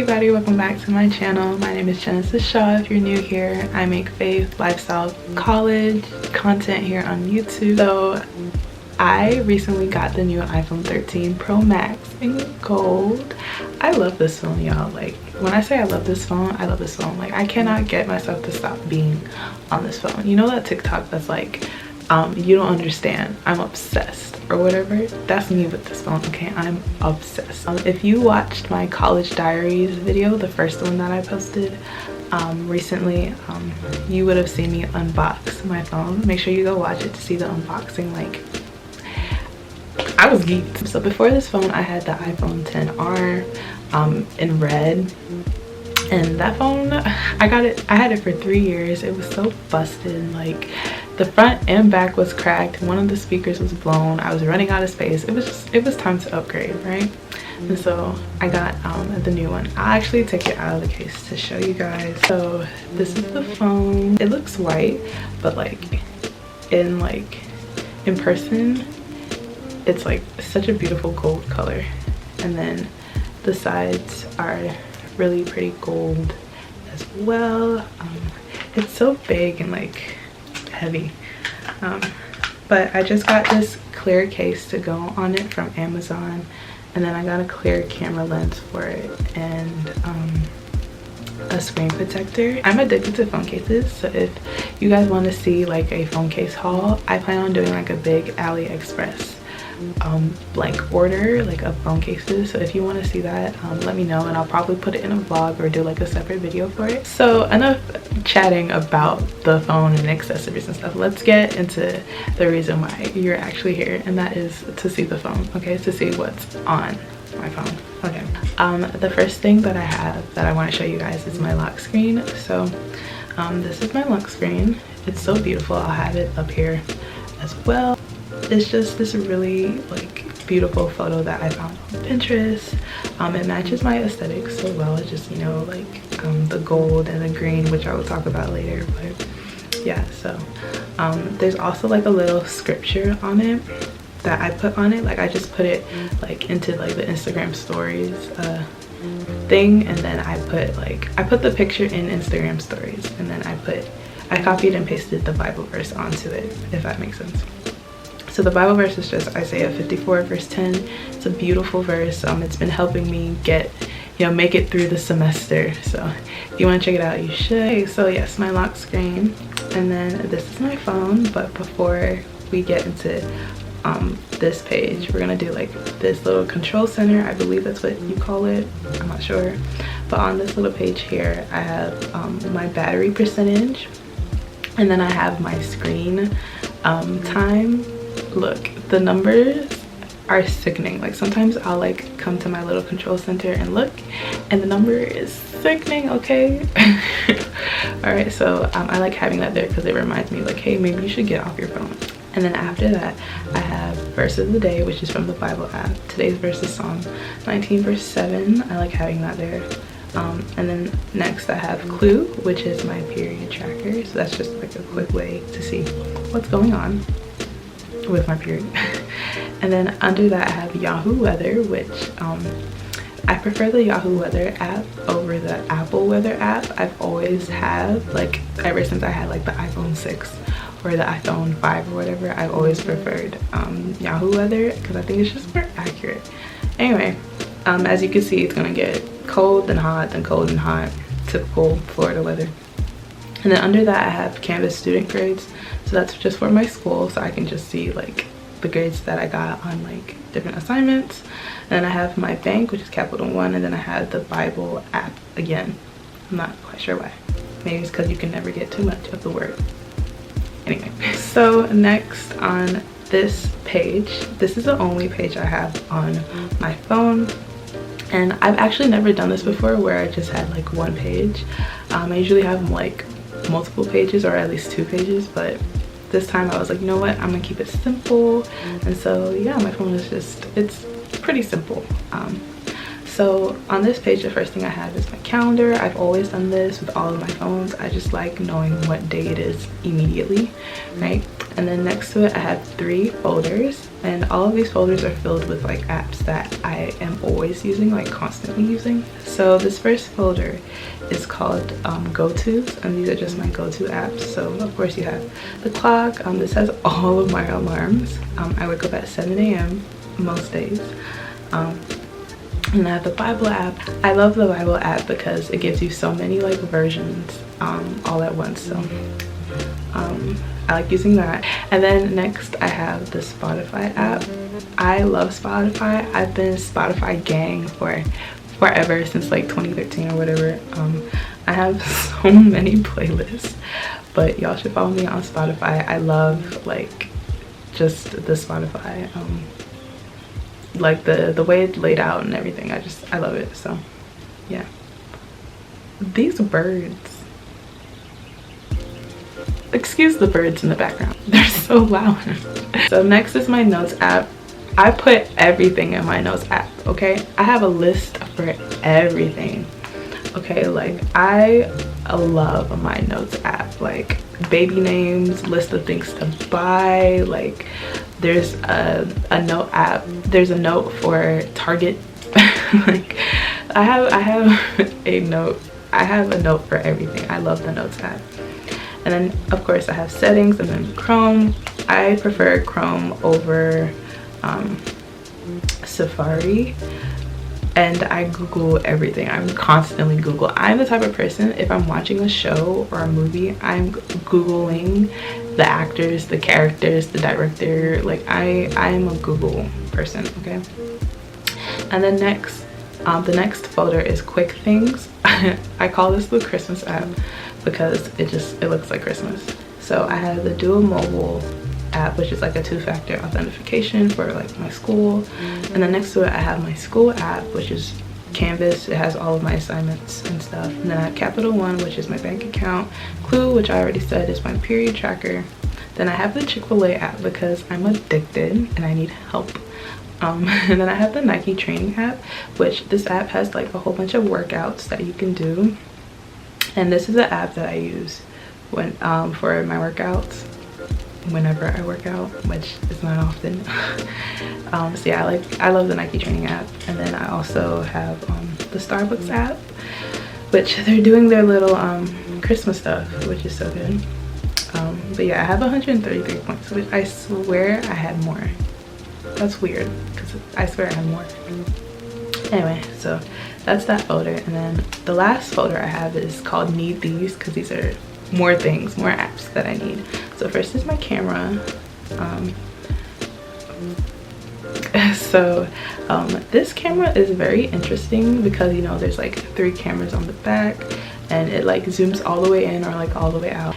everybody, welcome back to my channel. My name is Genesis Shaw. If you're new here, I make faith, lifestyle, college content here on YouTube. So I recently got the new iPhone 13 Pro Max in gold. I love this phone, y'all. Like, when I say I love this phone, I love this phone. Like, I cannot get myself to stop being on this phone. You know that TikTok that's like, you don't understand, I'm obsessed or whatever? That's me with this phone, okay? I'm obsessed. If you watched my college diaries video, the first one that I posted recently, you would have seen me unbox my phone. Make sure you go watch it to see the unboxing. Like, I was geeked. So before this phone, I had the iPhone XR in red. And that phone, I had it for 3 years. It was so busted. Like, the front and back was cracked. One of the speakers was blown. I was running out of space. It was time to upgrade, right? And so I got the new one. I'll actually take it out of the case to show you guys. So this is the phone. It looks white, but like in person, it's like such a beautiful gold color. And then the sides are really pretty gold as well. It's so big and like heavy, but I just got this clear case to go on it from Amazon, and then I got a clear camera lens for it and a screen protector. I'm addicted to phone cases, so if you guys want to see like a phone case haul, I plan on doing like a big AliExpress like order like of phone cases. So if you want to see that, let me know and I'll probably put it in a vlog or do like a separate video for it. So enough chatting about the phone and accessories and stuff. Let's get into the reason why you're actually here, and that is to see the phone, okay? To see what's on my phone. Okay, the first thing that I have that I want to show you guys is my lock screen. So this is my lock screen. It's so beautiful. I'll have it up here as well. It's just this really like beautiful photo that I found on Pinterest. It matches my aesthetic so well. It's just, you know, like the gold and the green, which I will talk about later. But yeah, so there's also like a little scripture on it that I put on it. Like, I just put it like into like the Instagram stories thing, and then I put the picture in Instagram stories, and then I copied and pasted the Bible verse onto it, if that makes sense. So the Bible verse is just Isaiah 54 verse 10. It's a beautiful verse. It's been helping me make it through the semester. So if you want to check it out, you should. Okay, so yes, my lock screen, and then this is my phone. But before we get into this page, we're gonna do like this little control center. I believe that's what you call it. I'm not sure. But on this little page here, I have my battery percentage, and then I have my screen time. Look, the numbers are sickening. Like, sometimes I'll like come to my little control center and look, and the number is sickening, okay? All right, so I like having that there because it reminds me like, hey, maybe you should get off your phone. And then after that, I have verse of the day, which is from the Bible app. Today's verse is Psalm 19 verse 7. I like having that there. And then next I have Clue, which is my period tracker. So that's just like a quick way to see what's going on with my period. And then under that I have Yahoo Weather, which I prefer the Yahoo Weather app over the Apple Weather app. I've always had, like, ever since I had like the iPhone 6 or the iPhone 5 or whatever, I've always preferred Yahoo Weather because I think it's just more accurate. Anyway, as you can see, it's gonna get cold then hot then cold and hot, typical Florida weather. And then under that I have Canvas student grades. So that's just for my school, so I can just see like the grades that I got on like different assignments. And then I have my bank, which is Capital One, and then I have the Bible app again. I'm not quite sure why. Maybe it's because you can never get too much of the word. Anyway, so next on this page, this is the only page I have on my phone. And I've actually never done this before where I just had like one page. I usually have like multiple pages, or at least 2 pages, but this time I was like, you know what, I'm gonna keep it simple. And so yeah, my phone is just, it's pretty simple. So on this page, the first thing I have is my calendar. I've always done this with all of my phones. I just like knowing what day it is immediately, right? And then next to it, I have 3 folders, and all of these folders are filled with like apps that I am always using, like constantly using. So this first folder is called go-tos, and these are just my go-to apps. So of course you have the clock. This has all of my alarms. I wake up at 7 a.m. most days. And I have the Bible app. I love the Bible app because it gives you so many like versions all at once. So I like using that. And then next I have the Spotify app. I love Spotify. I've been a Spotify gang for forever, since like 2013 or whatever. I have so many playlists, but y'all should follow me on Spotify. I love like just the Spotify, like the way it's laid out and everything. I love it. So yeah, these birds, excuse the birds in the background, they're so loud. So next is my notes app. I put everything in my notes app, okay? I have a list for everything, okay? Like I love my notes app, like baby names, list of things to buy. Like there's a note app, there's a note for Target. Like I have a note for everything. I love the notes app. And then of course I have settings, and then Chrome. I prefer Chrome over Safari, and I Google everything. I'm constantly Google. I'm the type of person, if I'm watching a show or a movie, I'm Googling the actors, the characters, the director. Like I'm a Google person, okay? And then next, the next folder is quick things. I call this the Christmas app because it looks like Christmas. So I have the Duo Mobile app, which is like a 2-factor authentication for like my school. And then next to it I have my school app, which is Canvas. It has all of my assignments and stuff. And then I have Capital One, which is my bank account. Clue, which I already said is my period tracker. Then I have the Chick-fil-A app because I'm addicted and I need help. And then I have the Nike training app, which this app has like a whole bunch of workouts that you can do. And this is the app that I use when for my workouts whenever I work out, which is not often. So yeah, I love the Nike training app. And then I also have the Starbucks app, which they're doing their little Christmas stuff, which is so good. But yeah, I have 133 points, which I swear I had more. That's weird because I swear I had more. Anyway, so that's that folder. And then the last folder I have is called Need These, because these are more things, more apps that I need. So first is my camera. This camera is very interesting because, you know, there's like 3 cameras on the back, and it like zooms all the way in or like all the way out.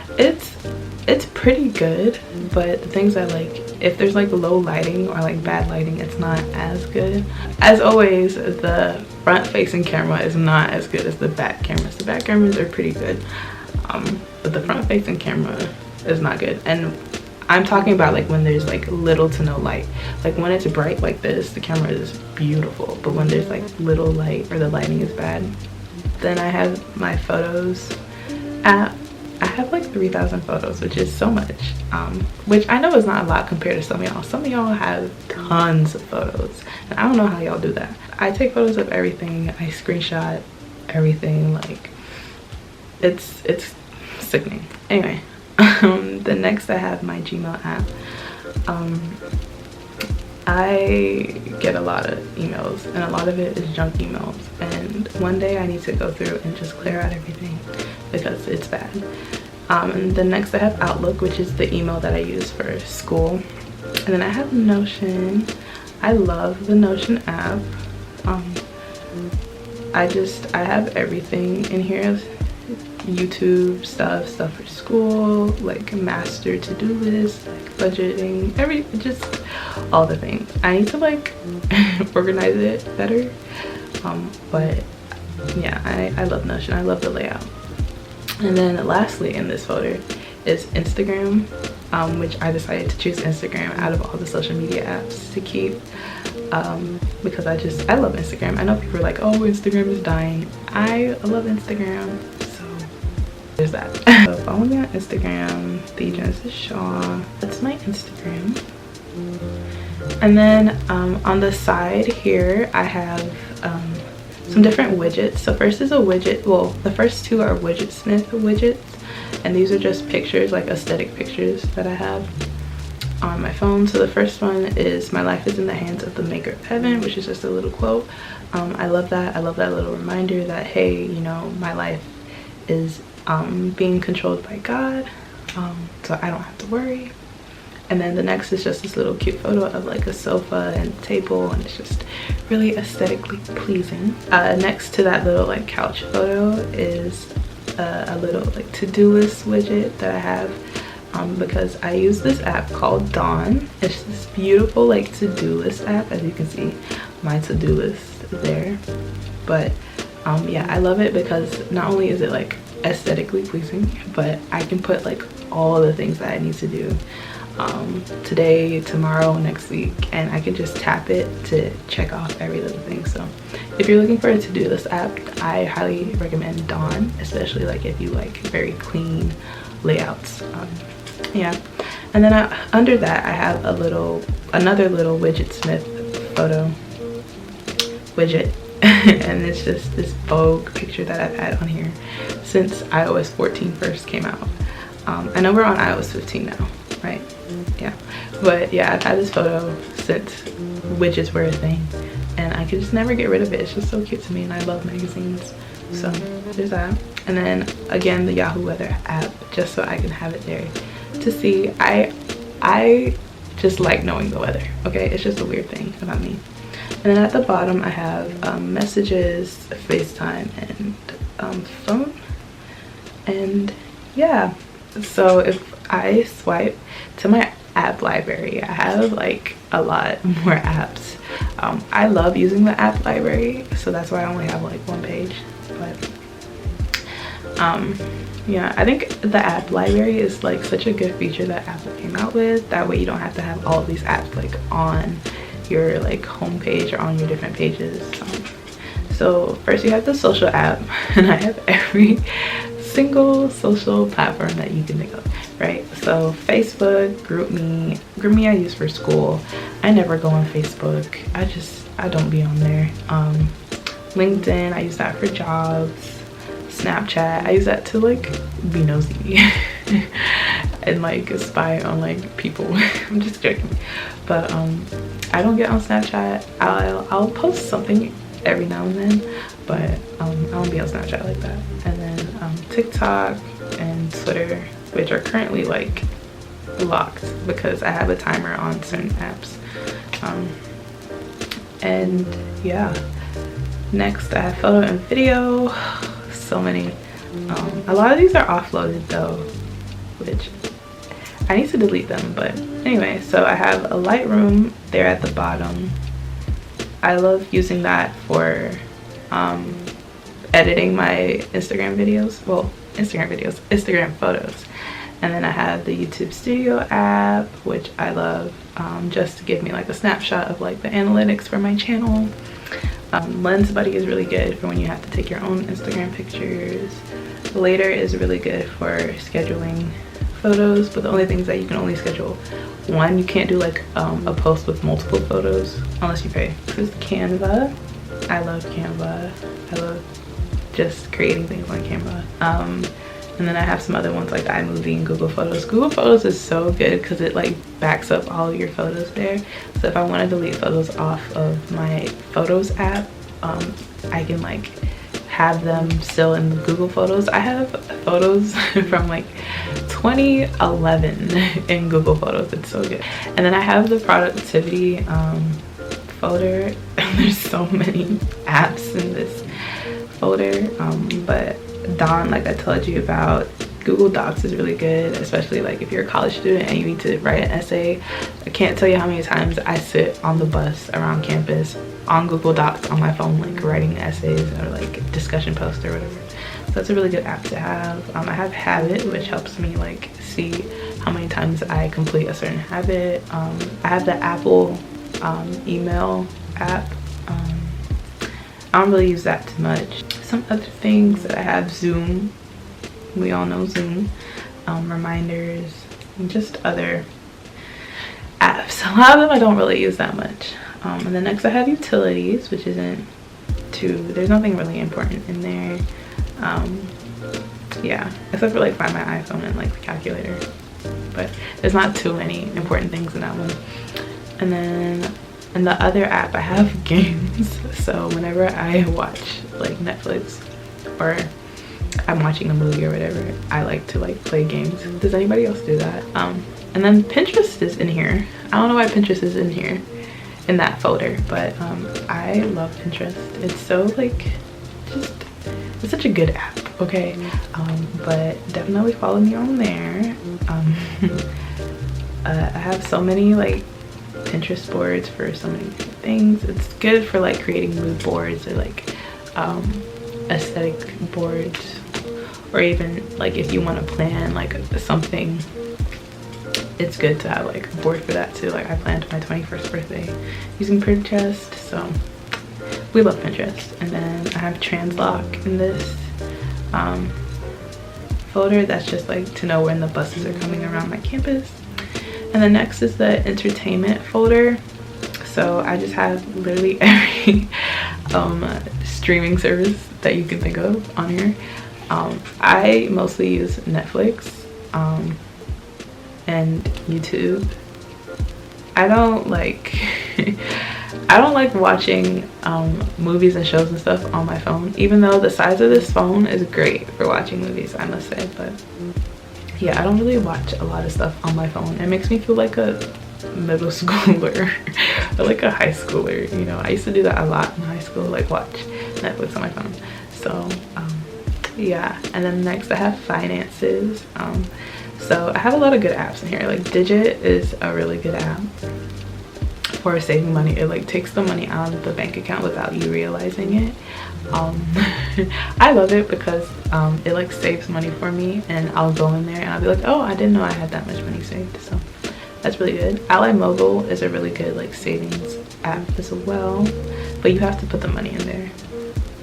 It's pretty good, but the things I like, if there's like low lighting or like bad lighting, it's not as good. As always, the front facing camera is not as good as the back cameras. The back cameras are pretty good, but the front facing camera is not good. And I'm talking about like when there's like little to no light. Like when it's bright like this, the camera is beautiful, but when there's like little light or the lighting is bad. Then I have my photos app. I have like 3,000 photos, which is so much, which I know is not a lot compared to some of y'all. Some of y'all have tons of photos, and I don't know how y'all do that. I take photos of everything. I screenshot everything. Like it's sickening. Anyway, the next I have my Gmail app. I get a lot of emails, and a lot of it is junk emails, and one day I need to go through and just clear out everything because it's bad. And then next I have Outlook, which is the email that I use for school. And then I have Notion. I love the Notion app. I have everything in here. YouTube stuff for school, like master to-do list, like budgeting, just all the things. I need to like organize it better, but yeah, I love Notion. I love the layout. And then lastly in this folder is Instagram, which I decided to choose Instagram out of all the social media apps to keep. because I love Instagram. I know people are like, oh, Instagram is dying. I love Instagram, so there's that. So follow me on Instagram, 𝘮𝘩𝘁𝑚. That's my Instagram. And then on the side here I have some different widgets. So first is a widget, well, the first two are 𝘬𝘰𝘭𝘺 widgets, and these are just pictures, like aesthetic pictures that I have on my phone. So the first one is "My life is in the hands of the maker of heaven," which is just a little quote. I love that. I love that little reminder that, hey, you know, my life is being controlled by God, so I don't have to worry. And then the next is just this little cute photo of like a sofa and a table, and it's just really aesthetically pleasing. Next to that little like couch photo is a little like to-do list widget that I have because I use this app called 𝘠𝑩. It's this beautiful like to-do list app. As you can see, my to-do list is there. But yeah, I love it because not only is it like aesthetically pleasing, but I can put like all the things that I need to do today, tomorrow, next week, and I can just tap it to check off every little thing. So if you're looking for a to-do list app, I highly recommend 𝘠𝑩, especially like if you like very clean layouts. Yeah, and then under that I have another little 𝘬𝘰𝘭𝘺 photo widget and it's just this Vogue picture that I've had on here since iOS 14 first came out. I know we're on iOS 15 now, right? Yeah, but yeah, I've had this photo since widgets were a thing, and I could just never get rid of it. It's just so cute to me, and I love magazines. So there's that. And then again, the Yahoo Weather app, just so I can have it there to see. I just like knowing the weather, okay? It's just a weird thing about me. And then at the bottom I have messages, FaceTime, and phone. And yeah, so if I swipe to my app library, I have like a lot more apps. I love using the app library, so that's why I only have like one page. But yeah, I think the app library is like such a good feature that Apple came out with. That way you don't have to have all of these apps like on your like homepage or on your different pages. So first you have the social app, and I have every single social platform that you can think of, right? So Facebook, GroupMe I use for school. I never go on Facebook. I don't be on there. LinkedIn, I use that for jobs. Snapchat, I use that to like be nosy and like spy on like people. I'm just joking, but I don't get on Snapchat. I'll post something every now and then, but I don't be on Snapchat like that. And then TikTok and Twitter, which are currently like locked because I have a timer on certain apps. And yeah, next I have photo and video. So many. A lot of these are offloaded though, which I need to delete them. But anyway, so I have a Lightroom there at the bottom. I love using that for editing my Instagram videos. Well, Instagram photos. And then I have the YouTube Studio app, which I love, just to give me like a snapshot of like the analytics for my channel. Lens Buddy is really good for when you have to take your own Instagram pictures. Later is really good for scheduling photos, but the only things that you can only schedule one. You can't do like a post with multiple photos unless you pay. This is Canva. I love Canva. I love just creating things on Canva. And then I have some other ones like iMovie and Google Photos. Google Photos is so good because it like backs up all your photos there. So if I want to delete photos off of my Photos app, I can like have them still in the Google Photos. I have photos from like 2011 in Google Photos. It's so good. And then I have the productivity folder. There's so many apps in this folder, but 𝘠𝑩, like I told you about. Google Docs is really good, especially like if you're a college student and you need to write an essay. I can't tell you how many times I sit on the bus around campus on Google Docs on my phone, like writing essays or like discussion posts or whatever. So that's a really good app to have. I have Habit, which helps me like see how many times I complete a certain habit. I have the Apple email app. I don't really use that too much. Some other things that I have: Zoom. We all know Zoom. Reminders, and just other apps. A lot of them I don't really use that much. And then next I have utilities, which isn't too, there's nothing really important in there. Yeah, except for like Find My iPhone and like the calculator, but there's not too many important things in that one. And then in the other app I have games. So whenever I watch like Netflix or I'm watching a movie or whatever, I like to like play games. Does anybody else do that? And then Pinterest is in here. I don't know why Pinterest is in here in that folder, but I love Pinterest. It's so like, just, it's such a good app, okay? But definitely follow me on there. I have so many like Pinterest boards for so many different things. It's good for like creating mood boards or like aesthetic boards, or even like if you want to plan like something, it's good to have like a board for that too. Like I planned my 21st birthday using Pinterest, so we love Pinterest. And then I have Translock in this folder. That's just like to know when the buses are coming around my campus. And then next is the entertainment folder. So I just have literally every streaming service that you can think of on here. I mostly use Netflix and YouTube. I don't like I don't like watching movies and shows and stuff on my phone, even though the size of this phone is great for watching movies, I must say. But yeah, I don't really watch a lot of stuff on my phone. It makes me feel like a middle schooler or like a high schooler, you know. I used to do that a lot in high school, like watch Netflix on my phone. So yeah. And then next I have finances. So I have a lot of good apps in here. Like Digit is a really good app for saving money. It like takes the money out of the bank account without you realizing it. I love it because it like saves money for me, and I'll go in there and I'll be like, oh, I didn't know I had that much money saved. So that's really good. Ally Mobile is a really good like savings app as well, but you have to put the money in there.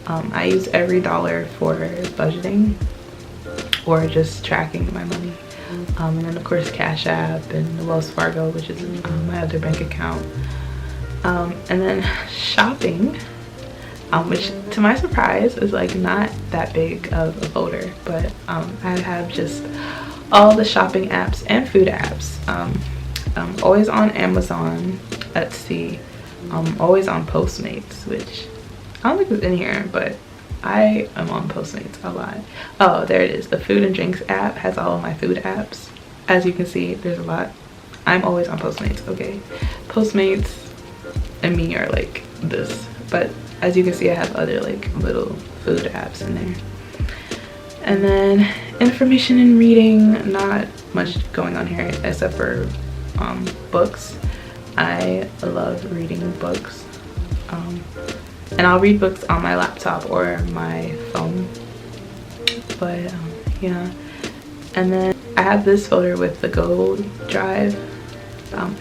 I use 𝑬𝘰𝘭𝘺 for budgeting or just tracking my money. And then of course Cash App and Wells Fargo, which is my other bank account. And then shopping, which to my surprise is like not that big of a folder, but I have just all the shopping apps and food apps. Always on Amazon, Etsy, always on Postmates, which I don't think it's in here, but I am on Postmates a lot. Oh, there it is. The food and drinks app has all of my food apps. As you can see, there's a lot. I'm always on Postmates, okay? Postmates and me are like this, but as you can see, I have other like little food apps in there. And then information and reading, not much going on here except for books. I love reading books. And I'll read books on my laptop or my phone, but yeah. And then I have this folder with the Go Drive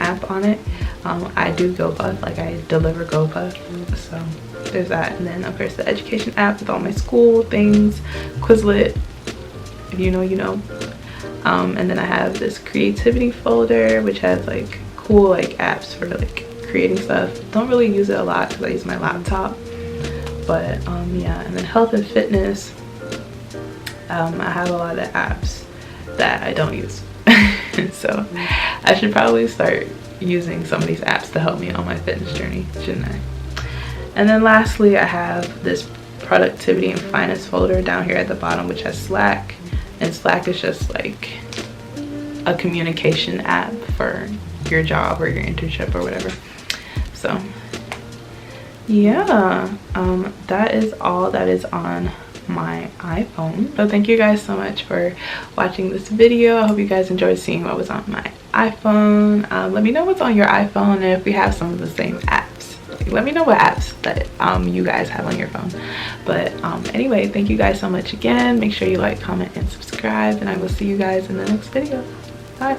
app on it. I do GoPuff, like I deliver GoPuff, so there's that. And then of course the education app with all my school things, Quizlet, if you know, you know. And then I have this creativity folder, which has like cool like apps for like creating stuff. Don't really use it a lot because I use my laptop, but yeah. And then health and fitness, I have a lot of apps that I don't use. So I should probably start using some of these apps to help me on my fitness journey, shouldn't I? And then lastly, I have this productivity and finance folder down here at the bottom, which has Slack. And Slack is just like a communication app for your job or your internship or whatever. So yeah, that is all that is on my iPhone. So thank you guys so much for watching this video. I hope you guys enjoyed seeing what was on my iPhone. Let me know what's on your iPhone, and if we have some of the same apps, let me know what apps that you guys have on your phone. But anyway, thank you guys so much again. Make sure you like, comment, and subscribe, and I will see you guys in the next video. Bye.